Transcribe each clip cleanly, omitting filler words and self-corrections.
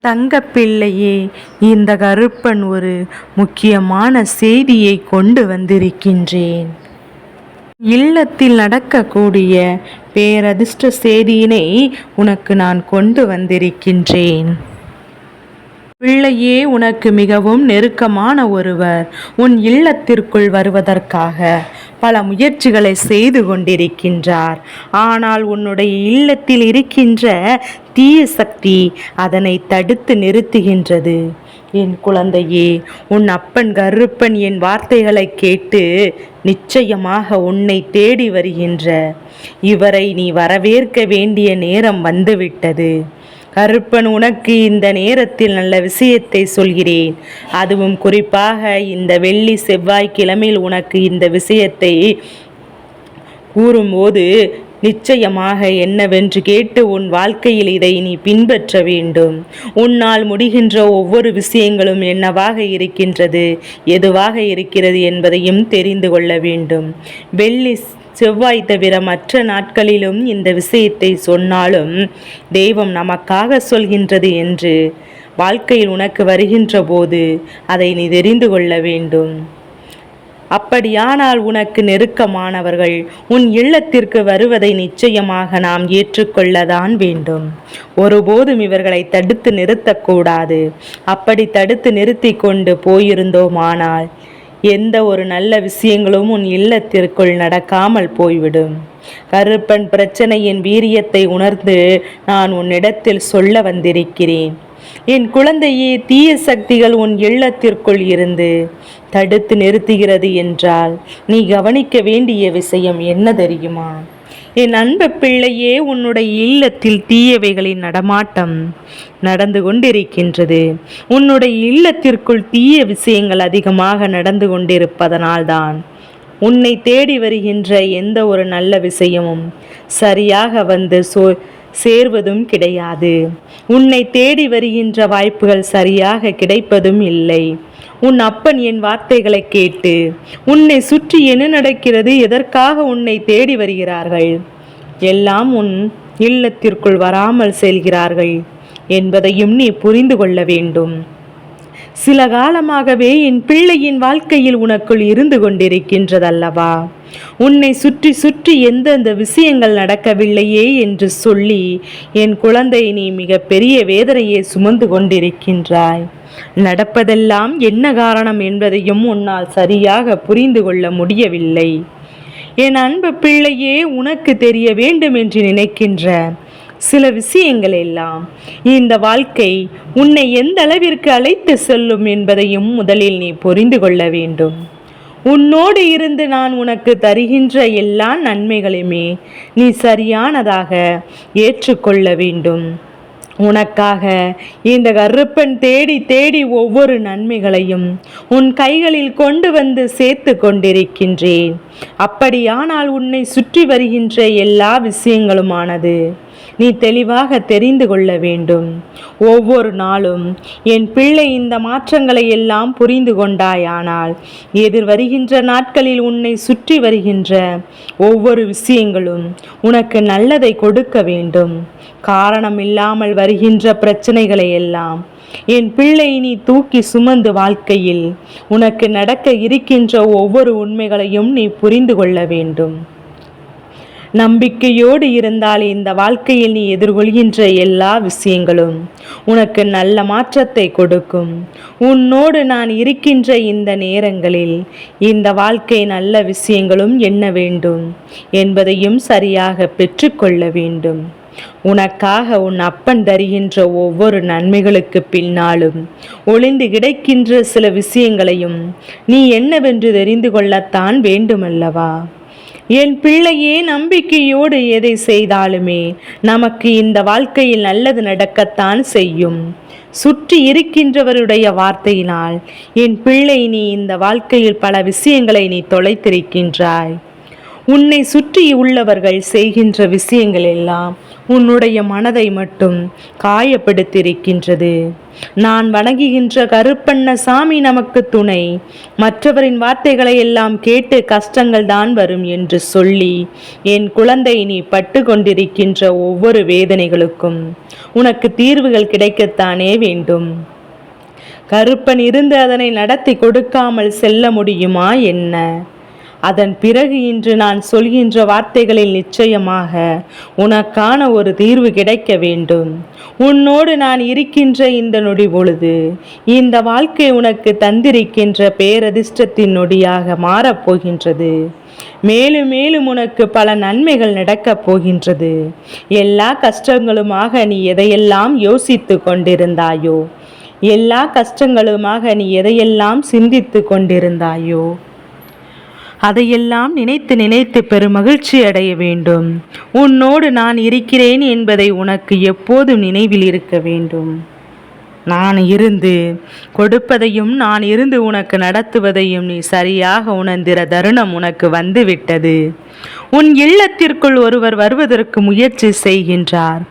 தங்கப்பிள்ளையே, இந்த கருப்பன் ஒரு முக்கியமான செய்தியை கொண்டு வந்திருக்கின்றேன். இல்லத்தில் நடக்கக்கூடிய பேரதிர்ஷ்ட செய்தியினை உனக்கு நான் கொண்டு வந்திருக்கின்றேன். பிள்ளையே, உனக்கு மிகவும் நெருக்கமான ஒருவர் உன் இல்லத்திற்குள் வருவதற்காக பல முயற்சிகளை செய்து கொண்டிருக்கின்றார். ஆனால் உன்னுடைய இல்லத்தில் இருக்கின்ற தீய சக்தி அதனை தடுத்து நிறுத்துகின்றது. என் குழந்தையே, உன் அப்பன் கருப்பன் என் வார்த்தைகளை கேட்டு நிச்சயமாக உன்னை தேடி வருகின்ற இவரை நீ வரவேற்க வேண்டிய நேரம் வந்துவிட்டது. கருப்பன் உனக்கு இந்த நேரத்தில் நல்ல விஷயத்தை சொல்கிறேன். அதுவும் குறிப்பாக இந்த வெள்ளி செவ்வாய்க்கிழமையில் உனக்கு இந்த விஷயத்தை கூறும்போது நிச்சயமாக என்னவென்று கேட்டு உன் வாழ்க்கையில் இதை நீ பின்பற்ற வேண்டும். உன்னால் முடிகின்ற ஒவ்வொரு விஷயங்களும் என்னவாக இருக்கின்றது, எதுவாக இருக்கிறது என்பதையும் தெரிந்து கொள்ள வேண்டும். வெள்ளி செவ்வாய் தவிர மற்ற நாட்களிலும் இந்த விஷயத்தை சொன்னாலும் தெய்வம் நமக்காக சொல்கின்றது என்று வாழ்க்கையில் உனக்கு வருகின்ற போது அதை நீ தெரிந்து கொள்ள வேண்டும். அப்படியானால் உனக்கு நெருக்கமானவர்கள் உன் இல்லத்திற்கு வருவதை நிச்சயமாக நாம் ஏற்றுக்கொள்ளதான் வேண்டும். ஒருபோதும் இவர்களை தடுத்து நிறுத்தக்கூடாது. அப்படி தடுத்து நிறுத்தி கொண்டு போயிருந்தோமானால் எந்த ஒரு நல்ல விஷயங்களும் உன் இல்லத்திற்குள் நடக்காமல் போய்விடும். கருப்பன் பிரச்சனையின் வீரியத்தை உணர்ந்து நான் உன்னிடத்தில் சொல்ல வந்திருக்கிறேன். என் குழந்தையே, தீய சக்திகள் உன் இல்லத்திற்குள் இருந்து தடுத்து நிறுத்துகிறது என்றால் நீ கவனிக்க வேண்டிய விஷயம் என்ன தெரியுமா? என் அன்பு பிள்ளையே, உன்னுடைய இல்லத்தில் தீயவைகளின் நடமாட்டம் நடந்து கொண்டிருக்கின்றது. உன்னுடைய இல்லத்திற்குள் தீய விஷயங்கள் அதிகமாக நடந்து கொண்டிருப்பதனால்தான் உன்னை தேடி வருகின்ற எந்த ஒரு நல்ல விஷயமும் சரியாக வந்து சேர்வதும் கிடையாது. உன்னை தேடி வருகின்ற வாய்ப்புகள் சரியாக கிடைப்பதும் இல்லை. உன் அப்பன் என் வார்த்தைகளை கேட்டு உன்னை சுற்றி என்ன நடக்கிறது, எதற்காக உன்னை தேடி வருகிறார்கள், எல்லாம் உன் இல்லத்திற்குள் வராமல் செல்கிறார்கள் என்பதையும் நீ புரிந்து கொள்ள வேண்டும். சில காலமாகவே என் பிள்ளையின் வாழ்க்கையில் உனக்குள் இருந்து கொண்டிருக்கின்றதல்லவா? உன்னை சுற்றி சுற்றி எந்தெந்த விஷயங்கள் நடக்கவில்லையே என்று சொல்லி என் குழந்தை நீ மிக பெரிய வேதனையை சுமந்து கொண்டிருக்கின்றாய். நடப்பதெல்லாம் என்ன காரணம் என்பதையும் உன்னால் சரியாக புரிந்து கொள்ள முடியவில்லை. என் அன்பு பிள்ளையே, உனக்கு தெரிய வேண்டும் என்று நினைக்கின்ற சில விஷயங்கள் எல்லாம் இந்த வாழ்க்கை உன்னை எந்த அளவிற்கு அழைத்து செல்லும் என்பதையும் முதலில் நீ புரிந்து கொள்ள வேண்டும். உன்னோடு இருந்து நான் உனக்கு தருகின்ற எல்லா நன்மைகளையுமே நீ சரியானதாக ஏற்றுக்கொள்ள வேண்டும். உனக்காக இந்த கருப்பன் தேடி தேடி ஒவ்வொரு நன்மைகளையும் உன் கைகளில் கொண்டு வந்து சேர்த்து கொண்டிருக்கின்றேன். அப்படியானால் உன்னை சுற்றி வருகின்ற எல்லா விஷயங்களுமானது நீ தெளிவாக தெரிந்து கொள்ள வேண்டும். ஒவ்வொரு நாளும் என் பிள்ளை இந்த மாற்றங்களை எல்லாம் புரிந்து கொண்டாயானால் எதிர் வருகின்ற நாட்களில் உன்னை சுற்றி வருகின்ற ஒவ்வொரு விஷயங்களும் உனக்கு நல்லதை கொடுக்க வேண்டும். காரணம் இல்லாமல் வருகின்ற பிரச்சனைகளை எல்லாம் என் பிள்ளை நீ தூக்கி சுமந்து வாழ்க்கையில் உனக்கு நடக்க இருக்கின்ற ஒவ்வொரு உண்மைகளையும் நீ புரிந்து கொள்ள வேண்டும். நம்பிக்கையோடு இருந்தால் இந்த வாழ்க்கையில் நீ எதிர்கொள்கின்ற எல்லா விஷயங்களும் உனக்கு நல்ல மாற்றத்தை கொடுக்கும். உன்னோடு நான் இருக்கின்ற இந்த நேரங்களில் இந்த வாழ்க்கை நல்ல விஷயங்களும் எண்ண வேண்டும் என்பதையும் சரியாக பெற்றுக்கொள்ள வேண்டும். உனக்காக உன் அப்பன் தருகின்ற ஒவ்வொரு நன்மைகளுக்கு பின்னாலும் ஒளிந்து கிடைக்கின்ற சில விஷயங்களையும் நீ என்னவென்று தெரிந்து கொள்ளத்தான் வேண்டுமல்லவா? என் பிள்ளையே, நம்பிக்கையோடு எதை செய்தாலுமே நமக்கு இந்த வாழ்க்கையில் நல்லது நடக்கத்தான் செய்யும். சுற்றி இருக்கின்றவருடைய வார்த்தையினால் என் பிள்ளை நீ இந்த வாழ்க்கையில் பல விஷயங்களை நீ தொலைத்திருக்கின்றாய். உன்னை சுற்றி உள்ளவர்கள் செய்கின்ற விஷயங்கள் எல்லாம் உன்னுடைய மனதை மட்டும் காயப்படுத்தியிருக்கின்றது. நான் வணங்குகின்ற கருப்பண்ணசாமி நமக்கு துணை, மற்றவரின் வார்த்தைகளை எல்லாம் கேட்டு கஷ்டங்கள் தான் வரும் என்று சொல்லி என் குழந்தை, நீ பட்டு கொண்டிருக்கின்ற ஒவ்வொரு வேதனைகளுக்கும் உனக்கு தீர்வுகள் கிடைக்கத்தானே வேண்டும். கருப்பன் இருந்து அதனை நடத்தி கொடுக்காமல் செல்ல முடியுமா என்ன? அதன் பிறகு இன்று நான் சொல்கின்ற வார்த்தைகளில் நிச்சயமாக உனக்கான ஒரு தீர்வு கிடைக்க வேண்டும். உன்னோடு நான் இருக்கின்ற இந்த நொடி பொழுது இந்த வாழ்க்கை உனக்கு தந்திருக்கின்ற பேரதிர்ஷ்டத்தின் நொடியாக மாறப்போகின்றது. மேலும் மேலும் உனக்கு பல நன்மைகள் நடக்கப் போகின்றது. எல்லா கஷ்டங்களுமாக நீ எதையெல்லாம் யோசித்து கொண்டிருந்தாயோ, எல்லா கஷ்டங்களுமாக நீ எதையெல்லாம் சிந்தித்து கொண்டிருந்தாயோ, அதையெல்லாம் நினைத்து நினைத்து பெருமகிழ்ச்சி அடைய வேண்டும். உன்னோடு நான் இருக்கிறேன் என்பதை உனக்கு எப்போதும் நினைவில் இருக்க வேண்டும். நான் இருந்து கொடுப்பதையும் நான் இருந்து உனக்கு நடத்துவதையும் நீ சரியாக உணர்ந்திர தருணம் உனக்கு வந்துவிட்டது. உன் இல்லத்திற்குள் ஒருவர் வருவதற்கு முயற்சி செய்கின்றார்.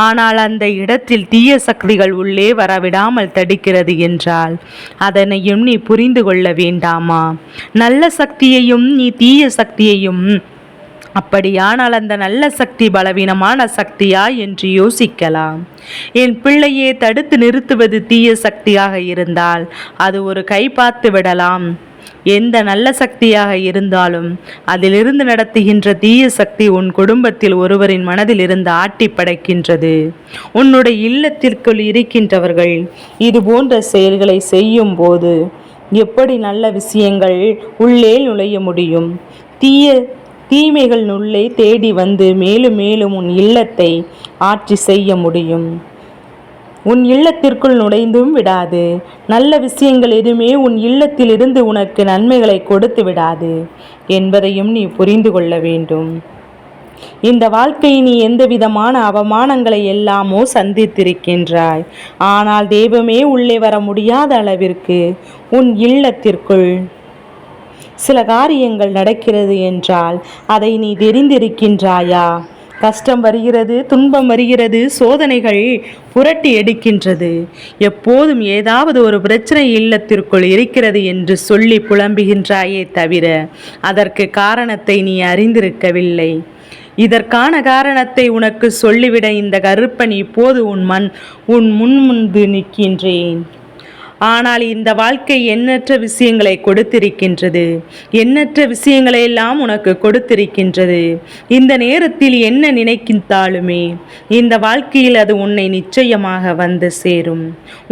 ஆனால் அந்த இடத்தில் தீய சக்திகள் உள்ளே வரவிடாமல் தடுக்கிறது என்றால் அதனையும் நீ புரிந்து கொள்ள வேண்டாமா? நல்ல சக்தியையும் நீ தீய சக்தியையும், அப்படியானால் அந்த நல்ல சக்தி பலவீனமான சக்தியா என்று யோசிக்கலாம். என் பிள்ளையே, தடுத்து நிறுத்துவது தீய சக்தியாக இருந்தால் அது ஒரு கை பார்த்து விடலாம். எந்த நல்ல சக்தியாக இருந்தாலும் அதிலிருந்து நடத்துகின்ற தீய சக்தி உன் குடும்பத்தில் ஒருவரின் மனதில் இருந்து ஆட்டி படைக்கின்றது. உன்னுடைய இல்லத்திற்குள் இருக்கின்றவர்கள் இது போன்ற செயல்களை செய்யும் போது எப்படி நல்ல விஷயங்கள் உள்ளே நுழைய முடியும்? தீமைகள் உள்ளே தேடி வந்து மேலும் மேலும் உன் இல்லத்தை ஆட்சி செய்ய முடியும். உன் இல்லத்திற்குள் நுழைந்தும் விடாது. நல்ல விஷயங்கள் எதுவுமே உன் இல்லத்தில் இருந்து உனக்கு நன்மைகளை கொடுத்து விடாது என்பதையும் நீ புரிந்து கொள்ள வேண்டும். இந்த வாழ்க்கை நீ எந்த விதமான அவமானங்களை எல்லாமோ சந்தித்திருக்கின்றாய். ஆனால் தெய்வமே உள்ளே வர முடியாத அளவிற்கு உன் இல்லத்திற்குள் சில காரியங்கள் நடக்கிறது என்றால் அதை நீ தெரிந்திருக்கின்றாயா? கஷ்டம் வருகிறது, துன்பம் வருகிறது, சோதனைகள் புரட்டி எடுக்கின்றது. எப்போதும் ஏதாவது ஒரு பிரச்சனை இல்லத்திற்குள் இருக்கிறது என்று சொல்லி புலம்புகின்றாயே தவிர அதற்கு காரணத்தை நீ அறிந்திருக்கவில்லை. இதற்கான காரணத்தை உனக்கு சொல்லிவிட இந்த கருப்பன் இப்போது உன் முன்பு நிற்கின்றேன். ஆனால் இந்த வாழ்க்கை எண்ணற்ற விஷயங்களை கொடுத்திருக்கின்றது. எண்ணற்ற விஷயங்களை எல்லாம் உனக்கு கொடுத்திருக்கின்றது. இந்த நேரத்தில் என்ன நினைக்கின்றாலுமே இந்த வாழ்க்கையில் அது உன்னை நிச்சயமாக வந்து சேரும்.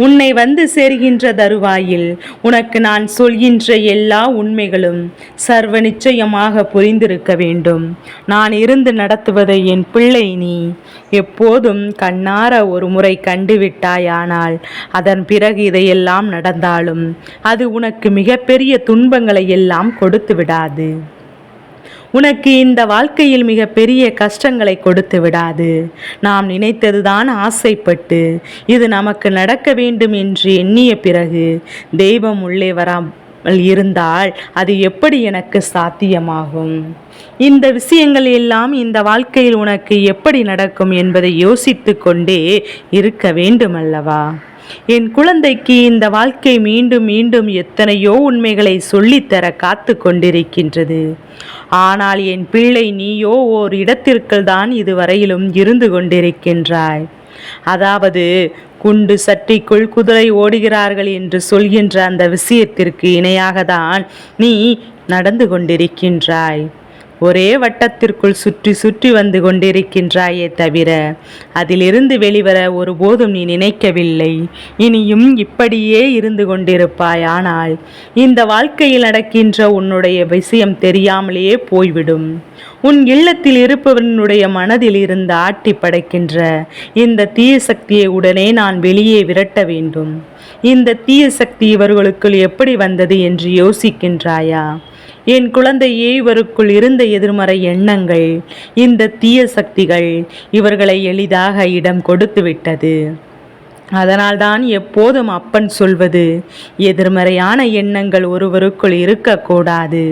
உன்னை வந்து சேர்கின்ற தருவாயில் உனக்கு நான் சொல்கின்ற எல்லா உண்மைகளும் சர்வ நிச்சயமாக புரிந்திருக்க வேண்டும். நான் இருந்து நடத்துவதை என் பிள்ளை நீ எப்போதும் கண்ணார ஒரு முறை கண்டுவிட்டாயானால் அதன் பிறகு இதையெல்லாம் நடந்தாலும் அது உனக்கு மிகப்பெரிய துன்பங்களை எல்லாம் கொடுத்து விடாது. உனக்கு இந்த வாழ்க்கையில் மிகப்பெரிய கஷ்டங்களை கொடுத்து விடாது. நாம் நினைத்ததுதான் ஆசைப்பட்டு இது நமக்கு நடக்க வேண்டும் என்று எண்ணிய பிறகு தெய்வம் உள்ளே வராமல் இருந்தால் அது எப்படி எனக்கு சாத்தியமாகும்? இந்த விஷயங்கள் எல்லாம் இந்த வாழ்க்கையில் உனக்கு எப்படி நடக்கும் என்பதை யோசித்து கொண்டே இருக்க வேண்டும் அல்லவா? என் குழந்தைக்கு இந்த வாழ்க்கை மீண்டும் மீண்டும் எத்தனையோ உண்மைகளை சொல்லித்தர காத்து கொண்டிருக்கின்றது. ஆனால் என் பிள்ளை, நீயோ ஓர் இடத்திற்குள் தான் இதுவரையிலும் இருந்து கொண்டிருக்கின்றாய். அதாவது குண்டு சட்டிக்குள் குதிரை ஓடுகிறார்கள் என்று சொல்கின்ற அந்த விஷயத்திற்கு இணையாக தான் நீ நடந்து கொண்டிருக்கின்றாய். ஒரே வட்டத்திற்குள் சுற்றி சுற்றி வந்து கொண்டிருக்கின்றாயே தவிர அதிலிருந்து வெளிவர ஒருபோதும் நீ நினைக்கவில்லை. இனியும் இப்படியே இருந்து கொண்டிருப்பாய். ஆனால் இந்த வாழ்க்கையில் நடக்கின்ற உன்னுடைய விஷயம் தெரியாமலேயே போய்விடும். உன் இல்லத்தில் இருப்பவனுடைய மனதில் இருந்து ஆட்டி படைக்கின்ற இந்த தீய சக்தியை உடனே நான் வெளியே விரட்ட வேண்டும். இந்த தீய சக்தி இவர்களுக்குள் எப்படி வந்தது என்று யோசிக்கின்றாயா? என் குழந்தையே, இவருக்குள் இருந்த எதிர்மறை எண்ணங்கள், இந்த தீய சக்திகள் இவர்களை எளிதாக இடம் கொடுத்து விட்டது. அதனால்தான் எப்போதும் அப்பன் சொல்வது, எதிர்மறையான எண்ணங்கள் ஒருவருக்குள் இருக்கக்கூடாது,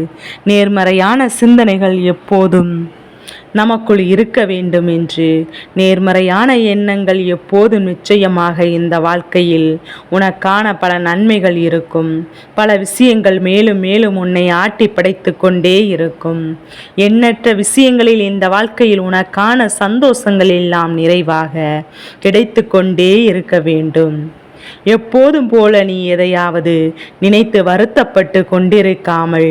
நேர்மறையான சிந்தனைகள் எப்போதும் நமக்குள் இருக்க வேண்டும் என்று. நேர்மறையான எண்ணங்கள் எப்போதும் நிச்சயமாக இந்த வாழ்க்கையில் உனக்கான பல நன்மைகள் இருக்கும். பல விஷயங்கள் மேலும் மேலும் உன்னை ஆட்டி படைத்து கொண்டே இருக்கும். எண்ணற்ற விஷயங்களில் இந்த வாழ்க்கையில் உனக்கான சந்தோஷங்கள் எல்லாம் நிறைவாக கிடைத்து கொண்டே இருக்க வேண்டும். எப்போதும் போல நீ எதையாவது நினைத்து வருத்தப்பட்டு கொண்டிருக்காமல்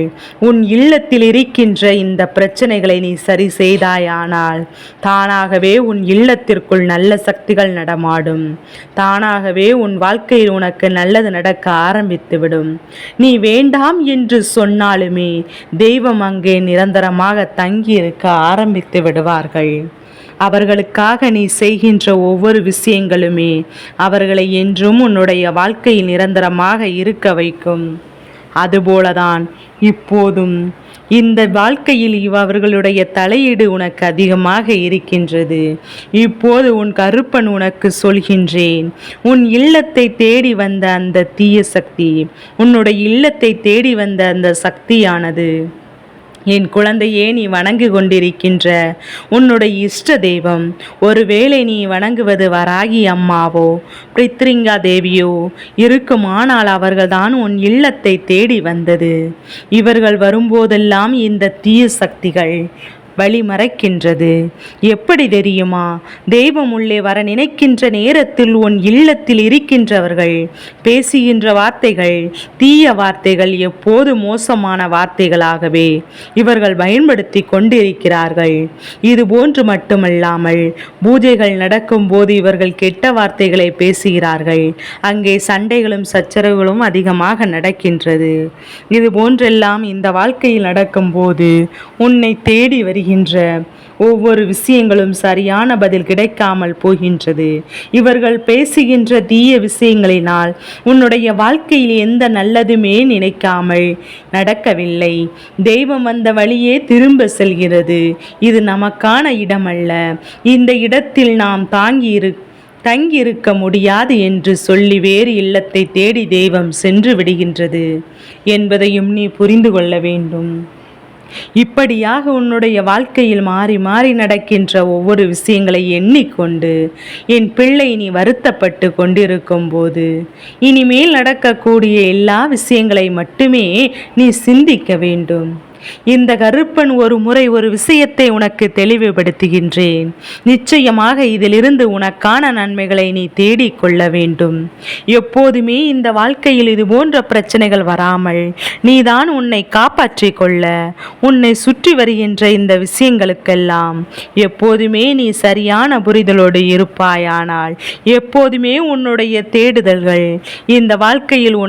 உன் இல்லத்தில் இருக்கின்ற இந்த பிரச்சனைகளை நீ சரி செய்தாயானால் தானாகவே உன் இல்லத்திற்குள் நல்ல சக்திகள் நடமாடும். தானாகவே உன் வாழ்க்கையில் உனக்கு நல்லது நடக்க ஆரம்பித்துவிடும். நீ வேண்டாம் என்று சொன்னாலுமே தெய்வம் அங்கே நிரந்தரமாக தங்கியிருக்க ஆரம்பித்து விடுவார்கள். அவர்களுக்காக நீ செய்கின்ற ஒவ்வொரு விஷயங்களுமே அவர்களை என்றும் உன்னுடைய வாழ்க்கையில் நிரந்தரமாக இருக்க வைக்கும். அதுபோலதான் இப்போதும் இந்த வாழ்க்கையில் அவர்களுடைய தலையீடு உனக்கு அதிகமாக இருக்கின்றது. இப்போது உன் கருப்பன் உனக்கு சொல்கின்றேன், உன் இல்லத்தை தேடி வந்த அந்த தீய சக்தி, உன்னுடைய இல்லத்தை தேடி வந்த அந்த சக்தியானது, என் குழந்தையே, நீ வணங்கி கொண்டிருக்கின்ற உன்னுடைய இஷ்ட தெய்வம், ஒருவேளை நீ வணங்குவது வராகி அம்மாவோ பிரித்ரிங்கா தேவியோ இருக்குமானால் அவர்கள்தான் உன் இல்லத்தை தேடி வந்தது. இவர்கள் வரும்போதெல்லாம் இந்த தீய சக்திகள் வழி மறைக்கின்றது. எப்படி தெரியுமா? தெய்வம் உள்ளே வர நினைக்கின்ற நேரத்தில் உன் இல்லத்தில் இருக்கின்றவர்கள் பேசுகின்ற வார்த்தைகள், தீய வார்த்தைகள், எப்போது மோசமான வார்த்தைகளாகவே இவர்கள் பயன்படுத்தி கொண்டிருக்கிறார்கள். இது போன்று மட்டுமல்லாமல் பூஜைகள் நடக்கும் போது இவர்கள் கெட்ட வார்த்தைகளை பேசுகிறார்கள். அங்கே சண்டைகளும் சச்சரவுகளும் அதிகமாக நடக்கின்றது. இது போன்றெல்லாம் இந்த வாழ்க்கையில் நடக்கும் போது உன்னை தேடி வருகின்ற ஒவ்வொரு விஷயங்களும் சரியான பதில் கிடைக்காமல் போகின்றது. இவர்கள் பேசுகின்ற தீய விஷயங்களினால் உன்னுடைய வாழ்க்கையில் எந்த நல்லதுமே நினைக்காமல் நடக்கவில்லை. தெய்வம் வந்த வழியே திரும்ப செல்கிறது. இது நமக்கான இடமல்ல. இந்த இடத்தில் நாம் தங்கியிருக்க முடியாது என்று சொல்லி வேறு இல்லத்தை தேடி தெய்வம் சென்று விடுகின்றது என்பதையும் நீ புரிந்து கொள்ள வேண்டும். இப்படியாக உன்னுடைய வாழ்க்கையில் மாறி மாறி நடக்கின்ற ஒவ்வொரு விஷயங்களை எண்ணிக்கொண்டு என் பிள்ளை நீ வருத்தப்பட்டு கொண்டிருக்கும் போது இனிமேல் நடக்கக்கூடிய எல்லா விஷயங்களை மட்டுமே நீ சிந்திக்க வேண்டும். இந்த கருப்பன் ஒரு முறை ஒரு விஷயத்தை உனக்கு தெளிவுபடுத்துகின்றேன். நிச்சயமாக இதிலிருந்து உனக்கான நன்மைகளை நீ தேடிக்கொள்ள வேண்டும். எப்போதுமே இந்த வாழ்க்கையில் இது போன்ற பிரச்சனைகள் வராமல் நீதான் உன்னை காப்பாற்றிக் கொள்ள உன்னை சுற்றி வருகின்ற இந்த விஷயங்களுக்கெல்லாம் எப்போதுமே நீ சரியான புரிதலோடு இருப்பாயானால் எப்போதுமே உன்னுடைய தேடுதல்கள் இந்த வாழ்க்கையில்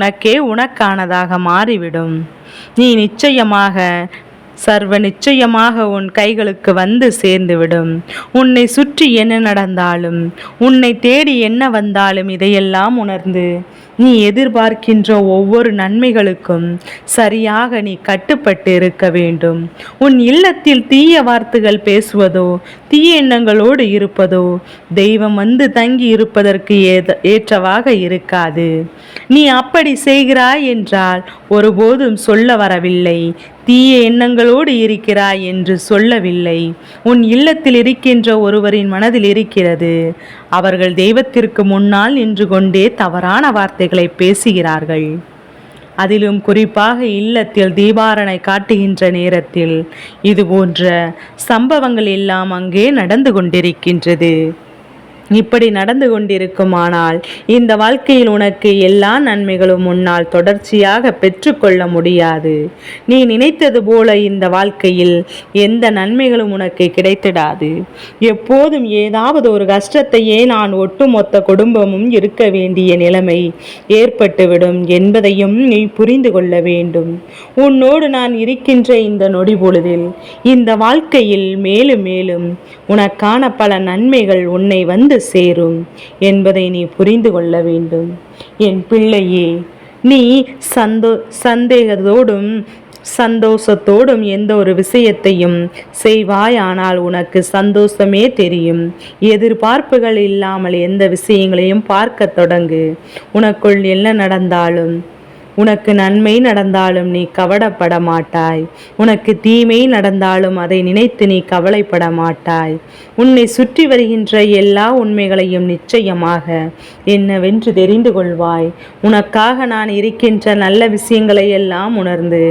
உனக்கானதாக மாறிவிடும். நீ நிச்சயமாக சர்வ நிச்சயமாக உன் கைகளுக்கு வந்து சேர்ந்துவிடும். உன்னை சுற்றி என்ன நடந்தாலும், உன்னை தேடி என்ன வந்தாலும் இதையெல்லாம் உணர்ந்து நீ எதிர்பார்க்கின்ற ஒவ்வொரு நன்மைகளுக்கும் சரியாக நீ கட்டுப்பட்டு இருக்க வேண்டும். உன் இல்லத்தில் தீய வார்த்தைகள் பேசுவதோ தீய எண்ணங்களோடு இருப்பதோ தெய்வம் வந்து தங்கி இருப்பதற்கு ஏற்றவாக இருக்காது. நீ அப்படி செய்கிறாய் என்றால் ஒருபோதும் சொல்ல வரவில்லை. தீய எண்ணங்களோடு இருக்கிறாய் என்று சொல்லவில்லை. உன் இல்லத்தில் இருக்கின்ற ஒருவரின் மனதில் இருக்கிறது. அவர்கள் தெய்வத்திற்கு முன்னால் நின்று கொண்டே தவறான வார்த்தைகளை பேசுகிறார்கள். அதிலும் குறிப்பாக இல்லத்தில் தீபாரணை காட்டுகின்ற நேரத்தில் இது போன்ற சம்பவங்கள் எல்லாம் அங்கே நடந்து கொண்டிருக்கின்றது. இப்படி நடந்து கொண்டிருக்குமானால் இந்த வாழ்க்கையில் உனக்கு எல்லா நன்மைகளும் உன்னால் தொடர்ச்சியாக பெற்றுக்கொள்ள முடியாது. நீ நினைத்தது போல இந்த வாழ்க்கையில் எந்த நன்மைகளும் உனக்கு கிடைத்திடாது. எப்போதும் ஏதாவது ஒரு கஷ்டத்தையே நான் ஒட்டுமொத்த குடும்பமும் இருக்க வேண்டிய நிலைமை ஏற்பட்டுவிடும் என்பதையும் நீ புரிந்து கொள்ள வேண்டும். உன்னோடு நான் இருக்கின்ற இந்த நொடி பொழுதில் இந்த வாழ்க்கையில் மேலும் மேலும் உனக்கான பல நன்மைகள் உன்னை வந்து சேரும் என்பதை நீ புரிந்து கொள்ள வேண்டும். என் பிள்ளையே, நீ சந்தேகத்தோடும் சந்தோஷத்தோடும் எந்த ஒரு விஷயத்தையும் செய்வாய், ஆனால் உனக்கு சந்தோஷமே தெரியும். எதிர்பார்ப்புகள் இல்லாமல் எந்த விஷயங்களையும் பார்க்க தொடங்கு. உனக்குள் என்ன நடந்தாலும், உனக்கு நன்மை நடந்தாலும் நீ கவலைப்பட மாட்டாய். உனக்கு தீமை நடந்தாலும் அதை நினைத்து நீ கவலைப்பட மாட்டாய். உன்னை சுற்றி வருகின்ற எல்லா உண்மைகளையும் நிச்சயமாக என்னவென்று தெரிந்து கொள்வாய். உனக்காக நான் இருக்கின்ற நல்ல விஷயங்களை எல்லாம் உணர்ந்து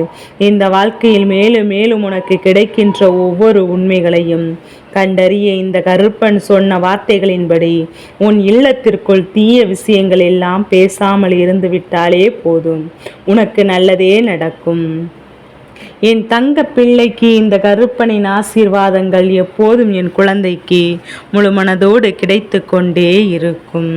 இந்த வாழ்க்கையில் மேலும் மேலும் உனக்கு கிடைக்கின்ற ஒவ்வொரு உண்மைகளையும் கண்டறிய இந்த கருப்பன் சொன்ன வார்த்தைகளின்படி உன் இல்லத்திற்குள் தீய விஷயங்கள் எல்லாம் பேசாமல் இருந்து விட்டாலே போதும், உனக்கு நல்லதே நடக்கும். என் தங்க பிள்ளைக்கு இந்த கருப்பனின் ஆசீர்வாதங்கள் எப்போதும் என் குழந்தைக்கு முழு மனதோடு கிடைத்து கொண்டே இருக்கும்.